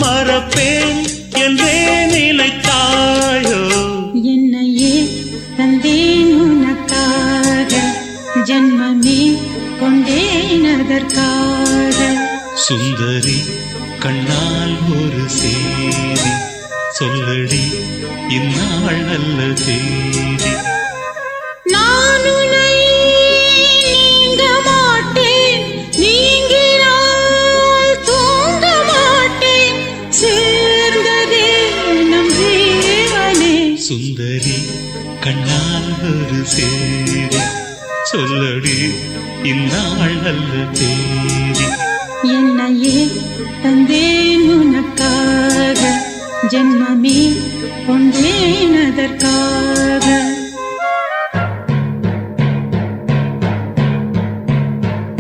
மறப்பேன் என்றே நினைத்தாயோ என்னையே தந்தேன் உனக்காக ஜன்மமே கொண்டேன் அதற்காக சுந்தரி கண்ணால் ஒரு சேதி சொல்லடி இந்நாள் நல்ல தேதி நான் உன்னை நீங்க மாட்டேன் நீங்கினால் தூங்க மாட்டேன் சேர்ந்ததே நம் ஜீவனே சுந்தரி கண்ணால் ஒரு சேதி சொல்லடி இந்நாள் நல்ல தேதி என்னையே தந்தேன் உனக்காக ஜன்மமே கொண்டேன் அதற்காக